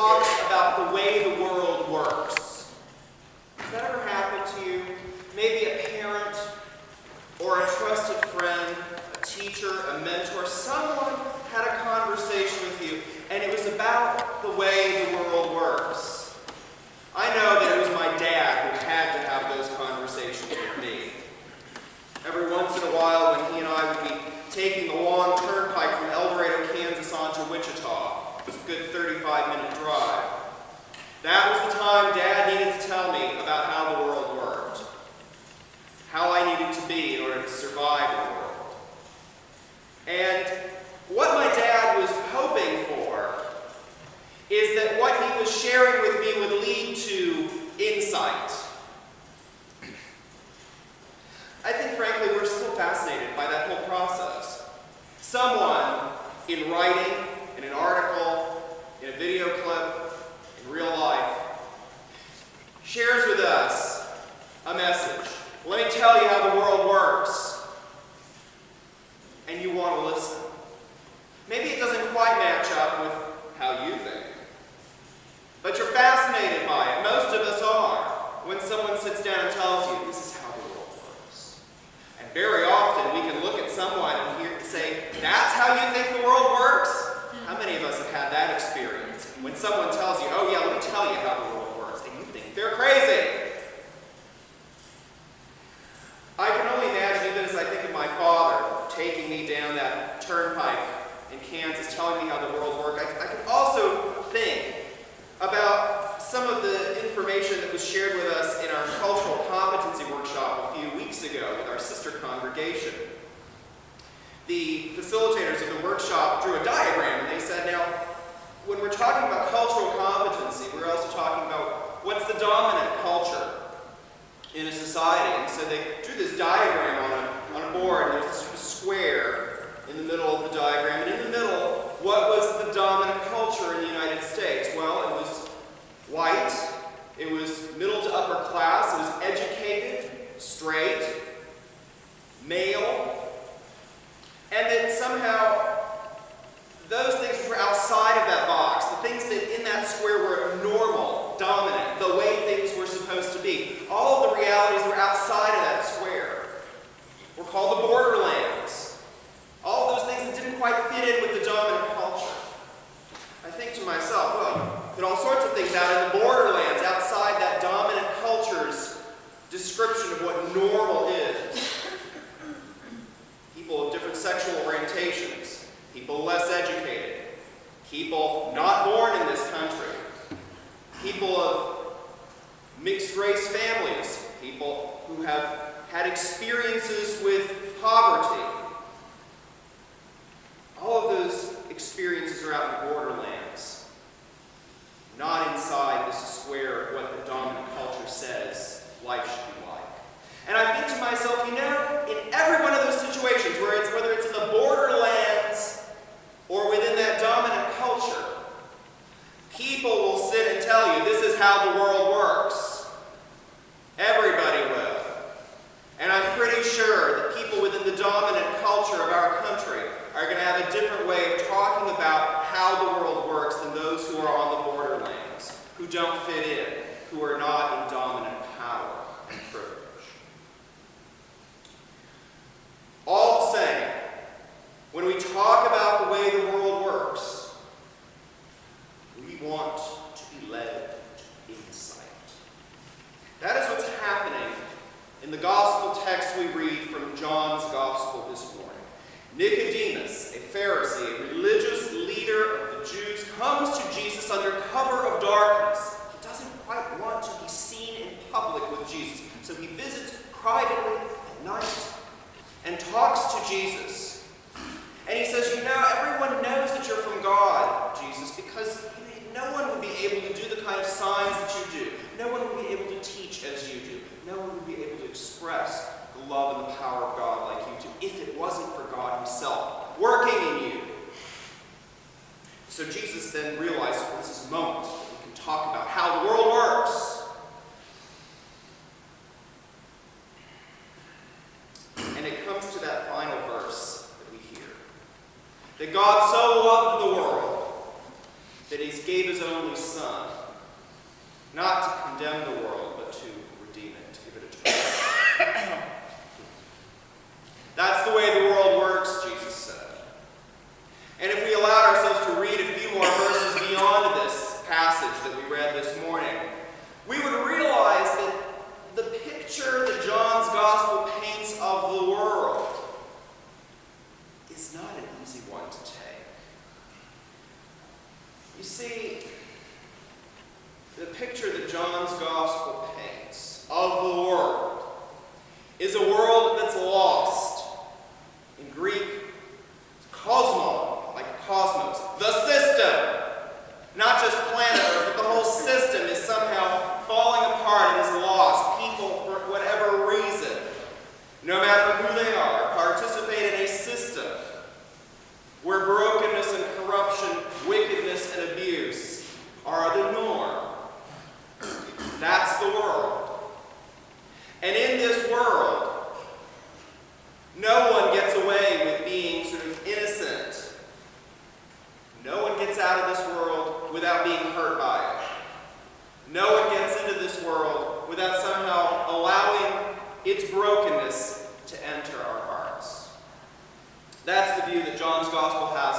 talks about the way the world works. Has that ever happened to you? Maybe a parent or a trusted friend, a teacher, a mentor, someone had a conversation with you, and it was about the way the world works. I know that it was my dad who had to have those conversations with me. Every once in a while, when he and I would be taking the long turnpike from El Dorado, Kansas onto Wichita, it was a good 35-minute drive. That was the time Dad needed to tell me about how the world worked, how I needed to be in order to survive in the world. And what my dad was hoping for is that what he was sharing with me would lead to insight. I think, frankly, we're still fascinated by that whole process. Someone, in writing, in an article, in a video clip, in real life, shares with us a message. Let me tell you how the world works. And you want to listen. Maybe it doesn't quite match up with how you think. But you're fascinated by it. Most of us are. When someone sits down and tells you, this is how the world works. And very often we can look at someone and say, that's how you think the world works? How many of us have had that experience? When someone tells you, oh yeah, let me tell you how the world works, and you think they're crazy. I can only imagine, even as I think of my father taking me down that turnpike in Kansas, telling me how the world worked, I can also think about some of the information that was shared with us in our cultural competency workshop a few weeks ago with our sister congregation. The facilitators of the workshop drew a diagram, and they said, now, when we're talking about cultural competency, we're also talking about what's the dominant culture in a society. And so they drew this diagram on a board, and there's this sort of square in the middle of the diagram. And in the middle, what was the dominant culture in the United States? Well, it was white, it was middle to upper class, it was educated, straight, male, and then somehow those things were outside of that box, the things that in that square were normal, dominant, the way things were supposed to be. All of the realities were outside of that square. Were called the borderlands. All of those things that didn't quite fit in with the dominant culture. I think to myself, well, put all sorts of things out in the borderlands, outside that dominant culture's description of what normal is. People of different sexual orientations, people less educated, people not born in this country, people of mixed race families, people who have had experiences with poverty. All of those experiences are out in the borderlands, not inside this square of what the dominant culture says life should be like. And I think to myself, you know, in every one of those situations, whether it's in the borderlands or within that dominant culture, people will sit and tell you this is how the world works. Everybody will. And I'm pretty sure that people within the dominant culture of our country are going to have a different way of talking about how the world works than those who are on the borderlands, who don't fit in, who are not in dominant power and privilege. All the same, when we talk about the way the world works, we want to be led to insight. That is what's happening in the gospel text we read from John's gospel this morning. Nicodemus, a Pharisee, a religious leader of the Jews, comes to Jesus under cover of darkness. He doesn't quite want to be seen in public with Jesus, so he visits privately at night and talks to Jesus. And he says, you know, everyone knows that you're from God, Jesus, because no one would be able to do the kind of signs that you do. No one would be able to teach as you do. No one would be able to express the love and the power of God like you do if it wasn't for God himself working in you. So Jesus then realizes, well, this is a moment that we can talk about how the world works. And it comes to that final verse that we hear. That God so loved the world that he gave his only Son, not to condemn the world, but to redeem it, to give it eternal life. That's the way the world works, Jesus said. And if we allowed ourselves to read a few more verses beyond this passage that we read this morning, we would realize that the picture that John's Gospel paints of the world is not an easy one to take. You see, the picture that John's Gospel paints of the world is a world that's lost. In Greek, cosmos, like cosmos, the system. Not just planet Earth, but the whole system is somehow falling apart and is lost. People, for whatever reason, no matter who they are, participate in a system where brokenness and corruption, wickedness and abuse are the norm. That's the world. And in this world, no one gets away with being sort of innocent. No one gets out of this world without being hurt by it. No one gets into this world without somehow allowing its brokenness to enter our hearts. That's the view that John's Gospel has